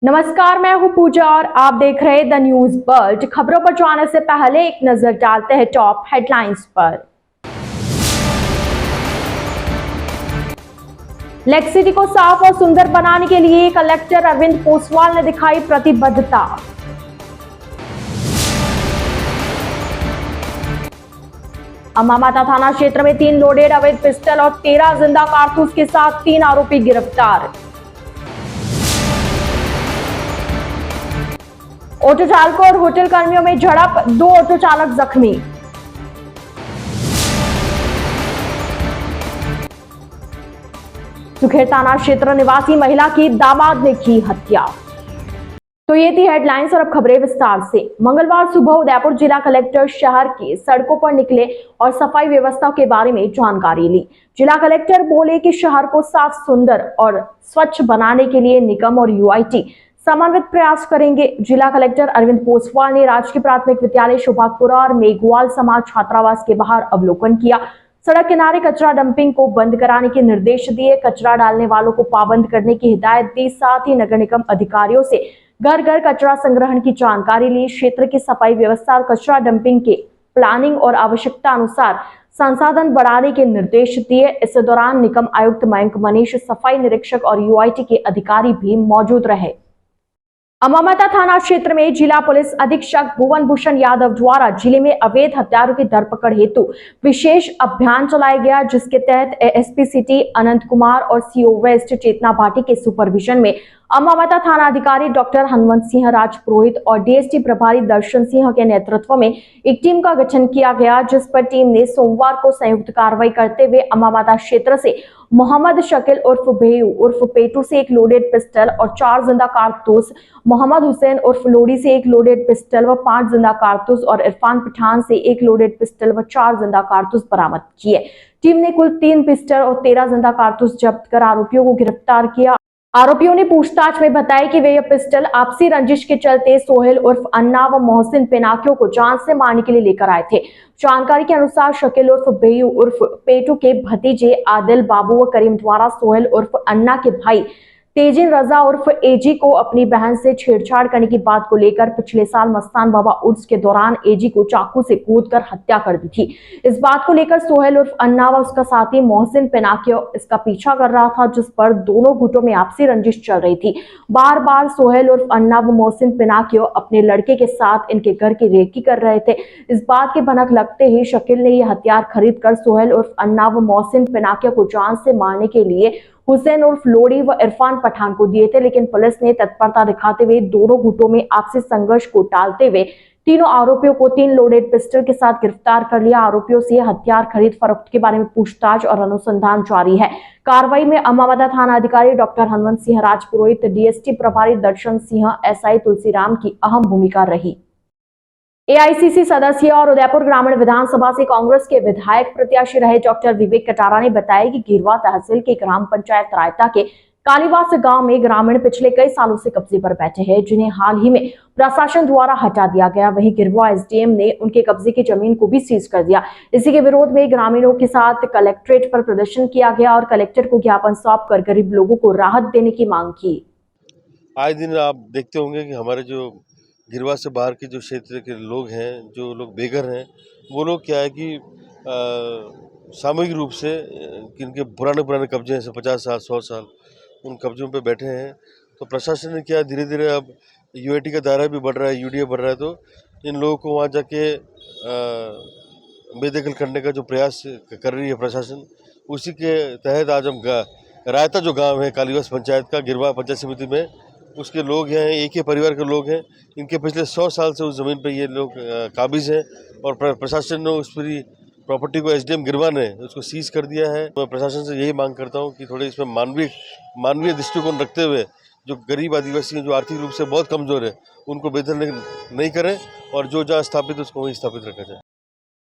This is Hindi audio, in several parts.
नमस्कार, मैं हूं पूजा और आप देख रहे हैं द न्यूज वर्ल्ड। खबरों पर जाने से पहले एक नजर डालते हैं टॉप हेडलाइंस पर। लेक सिटी को साफ और सुंदर बनाने के लिए कलेक्टर अरविंद पोसवाल ने दिखाई प्रतिबद्धता। अम्मा माता थाना क्षेत्र में 3 लोडेड अवैध पिस्टल और 13 जिंदा कारतूस के साथ 3 आरोपी गिरफ्तार। ऑटो चालकों और होटल कर्मियों में झड़प, 2 ऑटो चालक जख्मी। सुखेर थाना क्षेत्र निवासी महिला की दामाद ने की हत्या। तो ये थी हेडलाइंस और अब खबरें विस्तार से। मंगलवार सुबह उदयपुर जिला कलेक्टर शहर के सड़कों पर निकले और सफाई व्यवस्था के बारे में जानकारी ली। जिला कलेक्टर बोले कि शहर को साफ, सुंदर और स्वच्छ बनाने के लिए निगम और यूआईटी समन्वित प्रयास करेंगे। जिला कलेक्टर अरविंद पोसवाल ने राजकीय प्राथमिक विद्यालय शोभापुरा और मेघवाल समाज छात्रावास के बाहर अवलोकन किया। सड़क किनारे कचरा डंपिंग को बंद कराने के निर्देश दिए, कचरा डालने वालों को पाबंद करने की हिदायत दी। साथ ही नगर निगम अधिकारियों से घर घर कचरा संग्रहण की जानकारी ली। क्षेत्र की सफाई व्यवस्था और कचरा डंपिंग के प्लानिंग और आवश्यकता अनुसार संसाधन बढ़ाने के निर्देश दिए। इस दौरान निगम आयुक्त मयंक मनीष, सफाई निरीक्षक और यूआईटी के अधिकारी भी मौजूद रहे। अम्मा माता थाना क्षेत्र में जिला पुलिस अधीक्षक भुवन भूषण यादव द्वारा जिले में अवैध हथियारों की धरपकड़ हेतु विशेष अभियान चलाया गया, जिसके तहत एएसपी सिटी अनंत कुमार और सीओ वेस्ट चेतना भाटी के सुपरविजन में अम्मा माता थाना अधिकारी डॉक्टर हनुमंत सिंह राजपुरोहित और डीएसटी प्रभारी दर्शन सिंह के नेतृत्व में एक टीम का गठन किया गया, जिस पर टीम ने सोमवार को संयुक्त कार्रवाई करते हुए अम्मा माता क्षेत्र से मोहम्मद शकील उर्फ भेयू उर्फ पेटू से 1 लोडेड पिस्टल और 4 जिंदा कारतूस, मोहम्मद हुसैन उर्फ लोडी से 1 लोडेड पिस्टल व 5 जिंदा कारतूस और इरफान पठान से 1 लोडेड पिस्टल व 4 जिंदा कारतूस बरामद किए। टीम ने कुल 3 पिस्टल और 13 जिंदा कारतूस जब्त कर आरोपियों को गिरफ्तार किया। आरोपियों ने पूछताछ में बताया कि वे यह पिस्टल आपसी रंजिश के चलते सोहेल उर्फ अन्ना व मोहसिन पिनाकियों को जान से मारने के लिए लेकर आए थे। जानकारी के अनुसार शकील उर्फ बेयू उर्फ पेटू के भतीजे आदिल बाबू व करीम द्वारा सोहेल उर्फ अन्ना के भाई तेजिन रजा उर्फ एजी को अपनी बहन से छेड़छाड़ करने की बात को लेकर पिछले साल मस्तान बाबा उर्स के दौरान एजी को चाकू से कूदकर हत्या कर दी थी। इस बात को लेकर सोहेल उर्फ अन्ना व उसका साथी मोहसिन पिनाकियो इसका पीछा कर रहा था, जिस पर दोनों गुटों में आपसी रंजिश चल रही थी। बार बार सोहेल उर्फ अन्ना व मोहसिन पिनाकियो अपने लड़के के साथ इनके घर की रेकी कर रहे थे। इस बात की भनक लगते ही शकील ने यह हथियार खरीद कर सोहेल उर्फ अन्ना व मोहसिन पिनाकियो को जान से मारने के लिए हुसैन उर्फ लोडी व इरफान पठान को दिए थे, लेकिन पुलिस ने तत्परता दिखाते हुए दोनों गुटों में आपसी संघर्ष को टालते हुए तीनों आरोपियों को 3 लोडेड पिस्टल के साथ गिरफ्तार कर लिया। आरोपियों से हथियार खरीद फरोख्त के बारे में पूछताछ और अनुसंधान जारी है। कार्रवाई में अम्मा माता थाना अधिकारी डॉक्टर हनुमंत सिंह राजपुरोहित, डीएसटी प्रभारी दर्शन सिंह, एसआई तुलसीराम की अहम भूमिका रही। एआईसीसी सदस्य और उदयपुर ग्रामीण विधानसभा से कांग्रेस के विधायक प्रत्याशी रहे डॉक्टर विवेक कटारा ने बताया कि गिरवा तहसील के ग्राम पंचायत रायता के कालीवास गांव में ग्रामीण पिछले कई सालों से कब्जे पर बैठे हैं, जिन्हें हाल ही में प्रशासन द्वारा हटा दिया गया। वहीं गिरवा एसडीएम ने उनके कब्जे की जमीन को भी सीज कर दिया। इसी के विरोध में ग्रामीणों के साथ कलेक्ट्रेट पर प्रदर्शन किया गया और कलेक्टर को ज्ञापन सौंप कर गरीब लोगों को राहत देने की मांग की। आज दिन आप देखते होंगे कि हमारे जो गिरवा से बाहर के जो क्षेत्र के लोग हैं, जो लोग बेघर हैं, वो लोग क्या है कि सामूहिक रूप से जिनके पुराने कब्जे हैं, 50 साल 100 साल, उन कब्जों पे बैठे हैं। तो प्रशासन ने क्या धीरे धीरे अब यूआईटी का दायरा भी बढ़ रहा है, यूडीए बढ़ रहा है, तो इन लोगों को वहाँ जाके बेदखल करने का जो प्रयास कर रही है प्रशासन, उसी के तहत आज हम रायता जो गाँव है कालीवास पंचायत का, गिरवा पंचायत समिति में उसके लोग हैं, एक ही परिवार के लोग हैं। इनके पिछले 100 साल से उस ज़मीन पे ये लोग काबिज हैं और प्रशासन ने उस पूरी प्रॉपर्टी को एसडीएम गिरवा ने उसको सीज कर दिया है। मैं प्रशासन से यही मांग करता हूँ कि थोड़े इसमें मानवीय दृष्टिकोण रखते हुए जो गरीब आदिवासी हैं, जो आर्थिक रूप से बहुत कमज़ोर है, उनको बेदखल नहीं करें और जो जहाँ स्थापित है उसको वहीं स्थापित रखा जाए।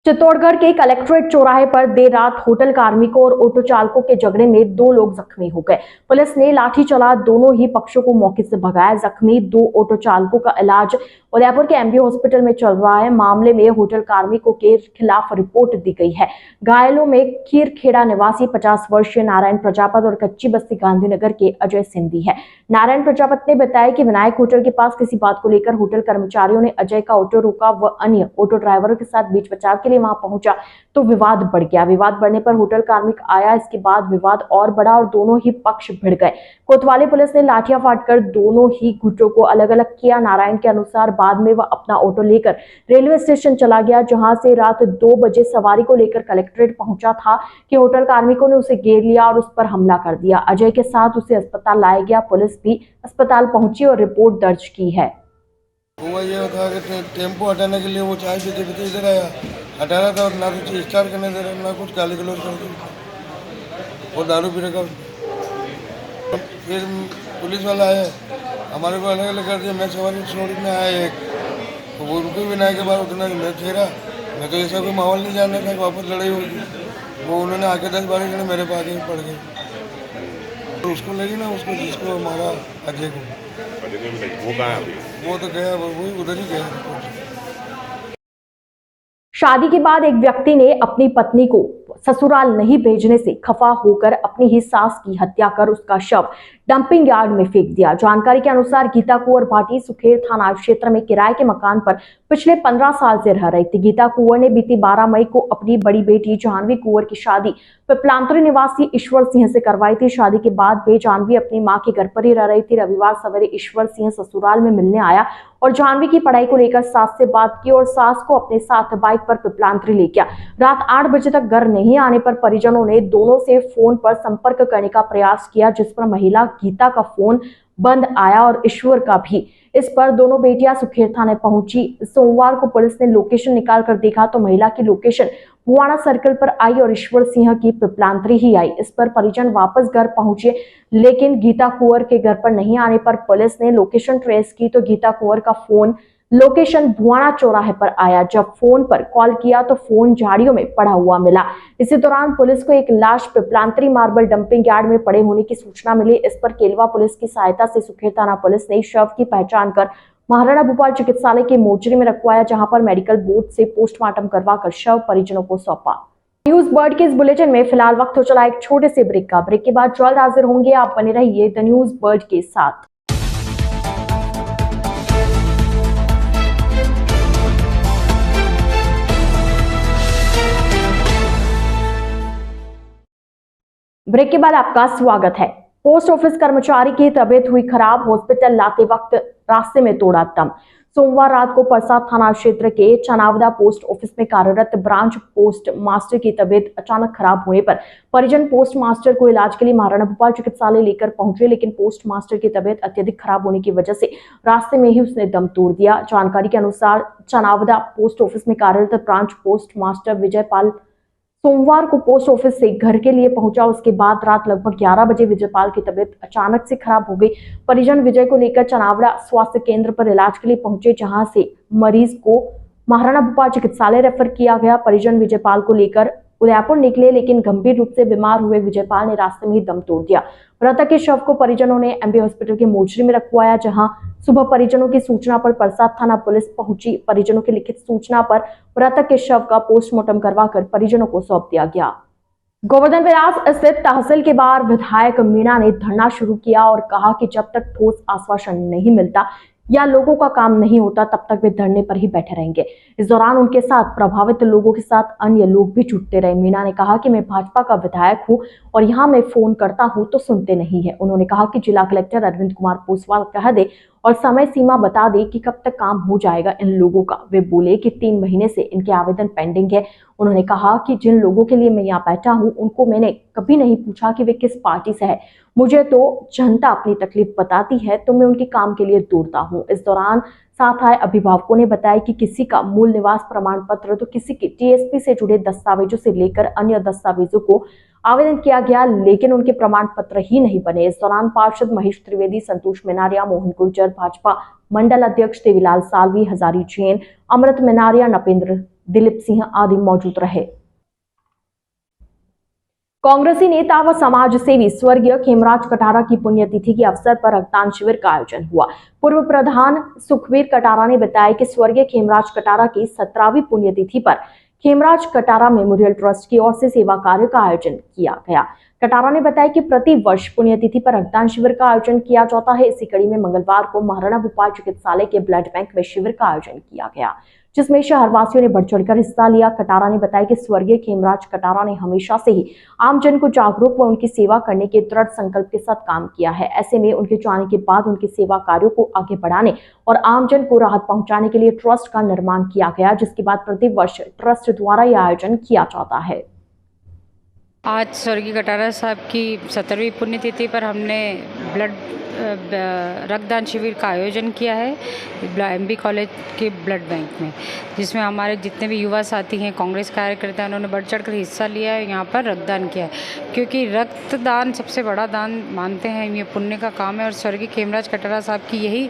चित्तौड़गढ़ के कलेक्ट्रेट चौराहे पर देर रात होटल कार्मिकों और ऑटो चालकों के झगड़े में 2 लोग जख्मी हो गए। पुलिस ने लाठी चला दोनों ही पक्षों को मौके से भगाया। जख्मी 2 ऑटो चालकों का इलाज उदयपुर के एमबी हॉस्पिटल में चल रहा है। मामले में होटल कार्मिकों के खिलाफ रिपोर्ट दी गई है। घायलों में खीरखेड़ा निवासी 50 वर्षीय नारायण प्रजापत और कच्ची बस्ती गांधीनगर के अजय सिंधी है। नारायण प्रजापत ने बताया कि विनायक होटल के पास किसी बात को लेकर होटल कर्मचारियों ने अजय का ऑटो रोका व अन्य ऑटो ड्राइवरों के साथ बीच बचाव के लिए वहां पहुंचा तो विवाद बढ़ गया। विवाद बढ़ने पर होटल कार्मिक आया। इसके बाद विवाद और बढ़ा और दोनों ही पक्ष भिड़ गए। कोतवाली पुलिस ने लाठियां फाड़कर दोनों ही गुटों को अलग अलग किया। नारायण के अनुसार बाद में वह अपना ऑटो लेकर रेलवे स्टेशन चला गया, जहां से रात 2 बजे सवारी को लेकर कलेक्ट्रेट पहुंचा था कि होटल कार्मिकों ने उसे घेर लिया और उस पर हमला कर दिया। अजय के साथ उसे अस्पताल लाया गया। पुलिस भी अस्पताल पहुंची और रिपोर्ट दर्ज की है। हुआ ये था कि टेम्पो हटाने के लिए वो चाय पीते पीते इधर आया, हटा रहा था और ना कुछ स्टार्ट करने दे रहा, ना कुछ गाली गलौज कर दी और दारू पीने का। फिर पुलिस वाला आया, हमारे को अलग अलग कर दिया। मैं सवारी छोड़ी में आया एक, तो वो रुके भी नहीं के बाद उतना मैं ठहरा। मैं तो ऐसा कोई माहौल नहीं जानना था कि वापस लड़ाई होगी। वो उन्होंने आके 10-12 जने मेरे पास आके पड़ गए। तो उसको लगी ना, उसको जिसको हमारा अजय को, वो कहाँ है अभी? वो तो गया, वो उधर ही गया। शादी के बाद एक व्यक्ति ने अपनी पत्नी को ससुराल नहीं भेजने से खफा होकर अपनी ही सास की हत्या कर उसका शव डंपिंग यार्ड में फेंक दिया। जानकारी के अनुसार गीता कुंवर भाटी सुखेर थाना क्षेत्र में किराए के मकान पर पिछले 15 साल से रह रही थी। गीता कुंवर ने बीती 12 मई को अपनी बड़ी बेटी जानवी कुंवर की शादी पिपलांतरी निवासी ईश्वर सिंह से करवाई थी। शादी के बाद भी जानवी अपनी मां के घर पर ही रह रही थी। रविवार सवेरे ईश्वर सिंह ससुराल में मिलने आया और जानवी की पढ़ाई को लेकर सास से बात की और सास को अपने साथ बाइक पर पिपलांतरी ले गया। रात 8 बजे तक घर नहीं आने पर परिजनों ने दोनों से फोन पर संपर्क करने का प्रयास किया, जिस पर महिला गीता का फोन बंद आया और ईश्वर का भी। इस पर दोनों बेटियां सुखेर थाने पहुंची। सोमवार को पुलिस ने लोकेशन निकाल कर देखा तो महिला की लोकेशन बुआना सर्कल पर आई और ईश्वर सिंह की पिपलांतरी ही आई। इस पर परिजन वापस घर पहुंचे, लेकिन गीता कुंवर के घर पर नहीं आने पर पुलिस ने लोकेशन ट्रेस की तो गीता कुंवर का फोन लोकेशन भुआना चौराहे पर आया। जब फोन पर कॉल किया तो फोन झाड़ियों में पड़ा हुआ मिला। इसी दौरान पुलिस को एक लाश पिपलांतरी मार्बल डंपिंग यार्ड में पड़े होने की सूचना मिली। इस पर केलवा पुलिस की सहायता से सुखेर थाना पुलिस ने शव की पहचान कर महाराणा भूपाल चिकित्सालय के मोर्चरी में रखवाया, जहां पर मेडिकल बोर्ड से पोस्टमार्टम करवाकर शव परिजनों को सौंपा। न्यूज बर्ड के इस बुलेटिन में फिलहाल वक्त हो चला एक छोटे से ब्रेक का। ब्रेक के बाद जल्द हाजिर होंगे। आप बने रहिए द न्यूज बर्ड के साथ। ब्रेक के बाद आपका स्वागत है। पोस्ट ऑफिस कर्मचारी की तबीयत हुई खराब, हॉस्पिटल लाते वक्त रास्ते में तोड़ा दम। सोमवार रात को परसाद थाना क्षेत्र के चनावदा पोस्ट ऑफिस में कार्यरत ब्रांच पोस्ट मास्टर की तबीयत अचानक खराब होने पर परिजन पोस्ट मास्टर को इलाज के लिए महाराणा भूपाल चिकित्सालय लेकर पहुंचे, लेकिन पोस्ट मास्टर की तबीयत अत्यधिक खराब होने की वजह से रास्ते में ही उसने दम तोड़ दिया। जानकारी के अनुसार चनावदा पोस्ट ऑफिस में कार्यरत ब्रांच पोस्ट मास्टर विजयपाल सोमवार को पोस्ट ऑफिस से घर के लिए पहुंचा। उसके बाद रात लगभग 11 बजे विजयपाल की तबीयत अचानक से खराब हो गई। परिजन विजय को लेकर चनावड़ा स्वास्थ्य केंद्र पर इलाज के लिए पहुंचे, जहां से मरीज को महाराणा भूपाल चिकित्सालय रेफर किया गया। परिजन विजयपाल को लेकर उदयपुर निकले, लेकिन गंभीर रूप से बीमार हुए विजयपाल ने रास्ते में ही दम तोड़ दिया। मृतक के शव को परिजनों ने एमबी हॉस्पिटल के मोर्चरी में रखवाया, जहां सुबह परिजनों की सूचना पर परसाद थाना पुलिस पहुंची। परिजनों की लिखित सूचना पर मृतक के शव का पोस्टमार्टम करवाकर परिजनों को सौंप दिया गया। गोवर्धन विराज स्थित तहसील के बाहर विधायक मीणा ने धरना शुरू किया और कहा कि जब तक ठोस आश्वासन नहीं मिलता या लोगों का काम नहीं होता तब तक वे धरने पर ही बैठे रहेंगे। इस दौरान उनके साथ प्रभावित लोगों के साथ अन्य लोग भी जुटते रहे। मीणा ने कहा कि मैं भाजपा का विधायक हूं और यहां मैं फोन करता हूं तो सुनते नहीं है। उन्होंने कहा कि जिला कलेक्टर अरविंद कुमार पोसवाल कह दे और समय सीमा बता दे कि कब तक काम हो जाएगा इन लोगों का। वे बोले कि 3 महीने से इनके आवेदन पेंडिंग है। उन्होंने कहा कि जिन लोगों के लिए मैं यहाँ बैठा हूँ उनको मैंने कभी नहीं पूछा कि वे किस पार्टी से है। मुझे तो जनता अपनी तकलीफ बताती है तो मैं उनके काम के लिए दौड़ता हूँ। इस दौरान साथ आए अभिभावकों ने बताया कि किसी का मूल निवास प्रमाण पत्र तो किसी के टीएसपी से जुड़े दस्तावेजों से लेकर अन्य दस्तावेजों को आवेदन किया गया, लेकिन उनके प्रमाण पत्र ही नहीं बने। इस दौरान पार्षद महेश त्रिवेदी, संतोष मेनारिया, मोहन गुर्जर, भाजपा मंडल अध्यक्ष देवीलाल सालवी, हजारी जैन, अमृत मेनारिया, नपेंद्र, दिलीप सिंह आदि मौजूद रहे। कांग्रेसी नेता व समाज सेवी स्वर्गीय खेमराज कटारा की पुण्यतिथि के अवसर पर रक्तदान शिविर का आयोजन हुआ। पूर्व प्रधान सुखवीर कटारा ने बताया कि स्वर्गीय खेमराज कटारा की 17वीं पुण्यतिथि पर खेमराज कटारा मेमोरियल ट्रस्ट की ओर से सेवा कार्य का आयोजन किया गया। कटारा ने बताया कि प्रति वर्ष पुण्यतिथि पर रक्तदान शिविर का आयोजन किया जाता है। इसी कड़ी में मंगलवार को महाराणा भोपाल चिकित्सालय के ब्लड बैंक में शिविर का आयोजन किया गया, जिसमें शहरवासियों ने बढ़ चढ़कर हिस्सा लिया। कटारा ने बताया कि स्वर्गीय खेमराज कटारा ने हमेशा से ही आमजन को जागरूक व उनकी सेवा करने के दृढ़ संकल्प के साथ काम किया है। ऐसे में उनके जाने के बाद उनकी सेवा कार्यों को आगे बढ़ाने और आमजन को राहत पहुंचाने के लिए ट्रस्ट का निर्माण किया गया, जिसके बाद प्रति वर्ष ट्रस्ट द्वारा यह आयोजन किया जाता है। आज स्वर्गीय कटारा साहब की 17वीं पुण्यतिथि पर हमने रक्तदान शिविर का आयोजन किया है MB कॉलेज के ब्लड बैंक में, जिसमें हमारे जितने भी युवा साथी हैं, कांग्रेस कार्यकर्ता हैं, उन्होंने बढ़ चढ़कर हिस्सा लिया है। यहाँ पर रक्तदान किया है क्योंकि रक्तदान सबसे बड़ा दान मानते हैं, ये पुण्य का काम है। और स्वर्गीय खेमराज कटारा साहब की यही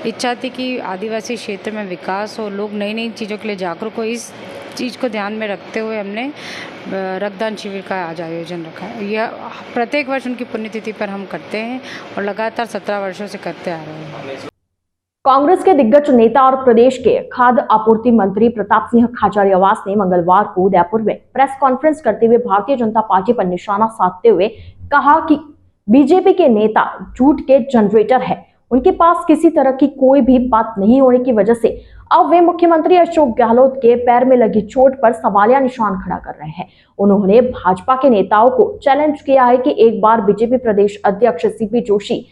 इच्छा थी कि आदिवासी क्षेत्र में विकास हो, लोग नई नई चीज़ों के लिए जागरूक हो। इस चीज़ को ध्यान में रखते हुए हमने रक्तदान शिविर का आज आयोजन रखा है। यह प्रत्येक वर्ष उनकी पुण्यतिथि पर हम करते हैं और लगातार 17 वर्षों से करते आ रहे हैं। कांग्रेस के दिग्गज नेता और प्रदेश के खाद्य आपूर्ति मंत्री प्रताप सिंह खाचरियावास ने मंगलवार को उदयपुर में प्रेस कॉन्फ्रेंस करते हुए भारतीय जनता पार्टी पर निशाना साधते हुए कहा कि बीजेपी के नेता झूठ के जनरेटर है। उनके पास किसी तरह की कोई भी बात नहीं होने की वजह से अब वे मुख्यमंत्री अशोक गहलोत के पैर में लगी चोट पर सवालिया निशान खड़ा कर रहे हैं। उन्होंने भाजपा के नेताओं को चैलेंज किया है कि एक बार बीजेपी प्रदेश अध्यक्ष CP जोशी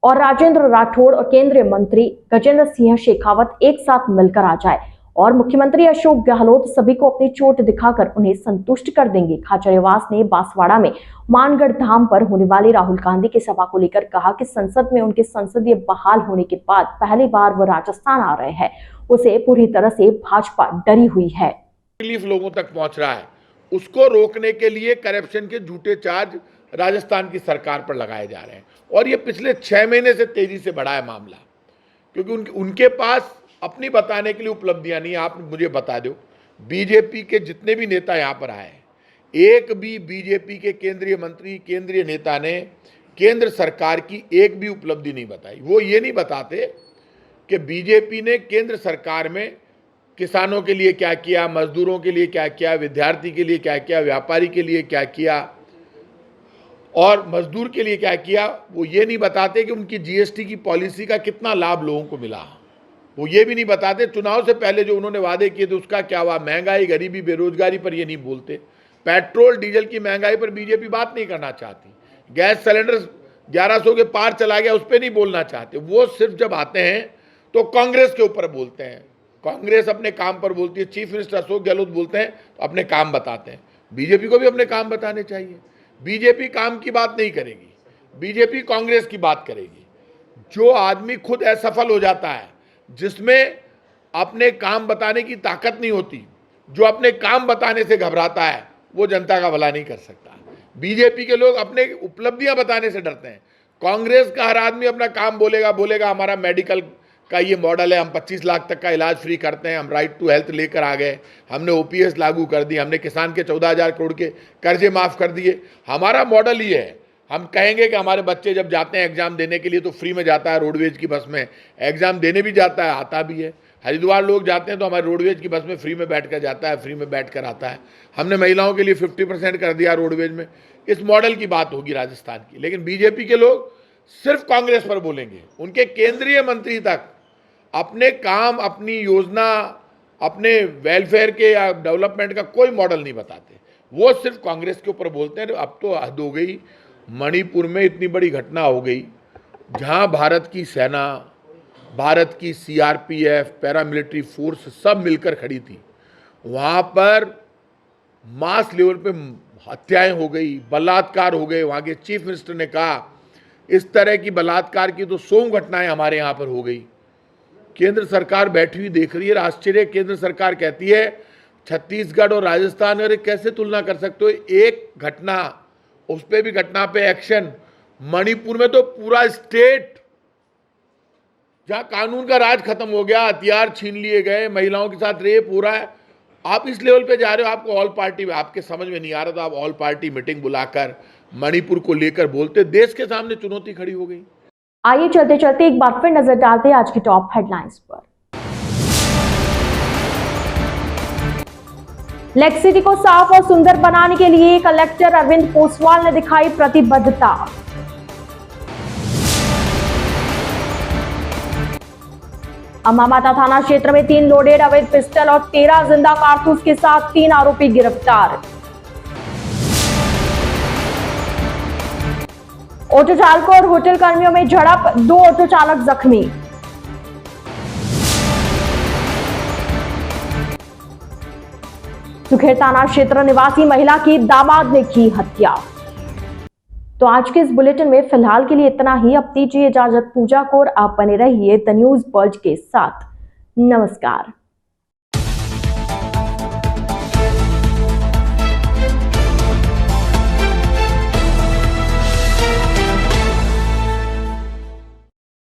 और राजेंद्र राठौड़ और केंद्रीय मंत्री गजेंद्र सिंह शेखावत एक साथ मिलकर आ जाए और मुख्यमंत्री अशोक गहलोत सभी को अपनी चोट दिखाकर उन्हें संतुष्ट कर देंगे। खाचरियावास ने बांसवाड़ा में मानगढ़ धाम पर होने वाली राहुल गांधी की सभा को लेकर कहा कि संसद में उनके संसदीय बहाल होने के बाद पहली बार वो राजस्थान आ रहे हैं। उसे पूरी तरह से भाजपा डरी हुई है। तकलीफ लोगों तक पहुंच रहा है, उसको रोकने के लिए करप्शन के झूठे चार्ज राजस्थान की सरकार पर लगाए जा रहे हैं और ये पिछले 6 महीने से तेजी से बढ़ा है मामला, क्योंकि उनके पास अपनी बताने के लिए उपलब्धियां नहीं। आप मुझे बता दो, बीजेपी के जितने भी नेता यहाँ पर आए, एक भी बीजेपी के केंद्रीय मंत्री, केंद्रीय नेता ने केंद्र सरकार की एक भी उपलब्धि नहीं बताई। वो ये नहीं बताते कि बीजेपी ने केंद्र सरकार में किसानों के लिए क्या किया, मजदूरों के लिए क्या किया, विद्यार्थी के लिए क्या किया, व्यापारी के लिए क्या किया और मजदूर के लिए क्या किया। वो ये नहीं बताते कि उनकी GST की पॉलिसी का कितना लाभ लोगों को मिला। वो ये भी नहीं बताते चुनाव से पहले जो उन्होंने वादे किए थे उसका क्या हुआ। महंगाई, गरीबी, बेरोजगारी पर ये नहीं बोलते। पेट्रोल डीजल की महंगाई पर बीजेपी बात नहीं करना चाहती। गैस सिलेंडर 1100 के पार चला गया, उस पर नहीं बोलना चाहते। वो सिर्फ जब आते हैं तो कांग्रेस के ऊपर बोलते हैं। कांग्रेस अपने काम पर बोलती है, चीफ मिनिस्टर अशोक गहलोत बोलते हैं तो अपने काम बताते हैं। बीजेपी को भी अपने काम बताने चाहिए। बीजेपी काम की बात नहीं करेगी, बीजेपी कांग्रेस की बात करेगी। जो आदमी खुद असफल हो जाता है, जिसमें अपने काम बताने की ताकत नहीं होती, जो अपने काम बताने से घबराता है, वो जनता का भला नहीं कर सकता। बीजेपी के लोग अपने उपलब्धियां बताने से डरते हैं। कांग्रेस का हर आदमी अपना काम बोलेगा हमारा मेडिकल का ये मॉडल है, हम 25 लाख तक का इलाज फ्री करते हैं, हम राइट टू हेल्थ लेकर आ गए, हमने OPS लागू कर दी, हमने किसान के 14,000 करोड़ के कर्जे माफ़ कर दिए। हमारा मॉडल ये है। हम कहेंगे कि हमारे बच्चे जब जाते हैं एग्ज़ाम देने के लिए तो फ्री में जाता है, रोडवेज की बस में एग्ज़ाम देने भी जाता है, आता भी है। हरिद्वार लोग जाते हैं तो हमारे रोडवेज की बस में फ्री में बैठ कर जाता है, फ्री में बैठ कर आता है। हमने महिलाओं के लिए 50% कर दिया रोडवेज में। इस मॉडल की बात होगी राजस्थान की। लेकिन बीजेपी के लोग सिर्फ कांग्रेस पर बोलेंगे। उनके केंद्रीय मंत्री तक अपने काम, अपनी योजना, अपने वेलफेयर के या डेवलपमेंट का कोई मॉडल नहीं बताते। वो सिर्फ कांग्रेस के ऊपर बोलते हैं। अब तो हद हो गई। मणिपुर में इतनी बड़ी घटना हो गई जहां भारत की सेना, भारत की CRPF, पैरामिलिट्री फोर्स सब मिलकर खड़ी थी। वहां पर मास लेवल पे हत्याएं हो गई, बलात्कार हो गए। वहां के चीफ मिनिस्टर ने कहा इस तरह की बलात्कार की तो 100 घटनाएं हमारे यहाँ पर हो गई। केंद्र सरकार बैठी हुई देख रही है। आश्चर्य, केंद्र सरकार कहती है छत्तीसगढ़ और राजस्थान, अरे कैसे तुलना कर सकते हो? एक घटना, उस पर भी घटना पे एक्शन। मणिपुर में तो पूरा स्टेट, जहां कानून का राज खत्म हो गया, हथियार छीन लिए गए, महिलाओं के साथ रेप हो रहा है, आप इस लेवल पे जा रहे हो, आपको ऑल पार्टी, आपके समझ में नहीं आ रहा तो आप ऑल पार्टी मीटिंग बुलाकर मणिपुर को लेकर बोलते, देश के सामने चुनौती खड़ी हो गई। आइए चलते चलते एक बार फिर नजर डालते हैं आज की टॉप हेडलाइंस पर। लेक सिटी को साफ और सुंदर बनाने के लिए कलेक्टर अरविंद पोसवाल ने दिखाई प्रतिबद्धता। अम्मा माता थाना क्षेत्र में 3 लोडेड अवैध पिस्टल और 13 जिंदा कारतूस के साथ 3 आरोपी गिरफ्तार। ऑटो चालकों और होटल कर्मियों में झड़प, 2 ऑटो चालक जख्मी। सुखेर थाना क्षेत्र निवासी महिला की दामाद ने की हत्या। तो आज के इस बुलेटिन में फिलहाल के लिए इतना ही। अब दीजिए इजाजत पूजा को और आप बने रहिए द न्यूज बज के साथ। नमस्कार।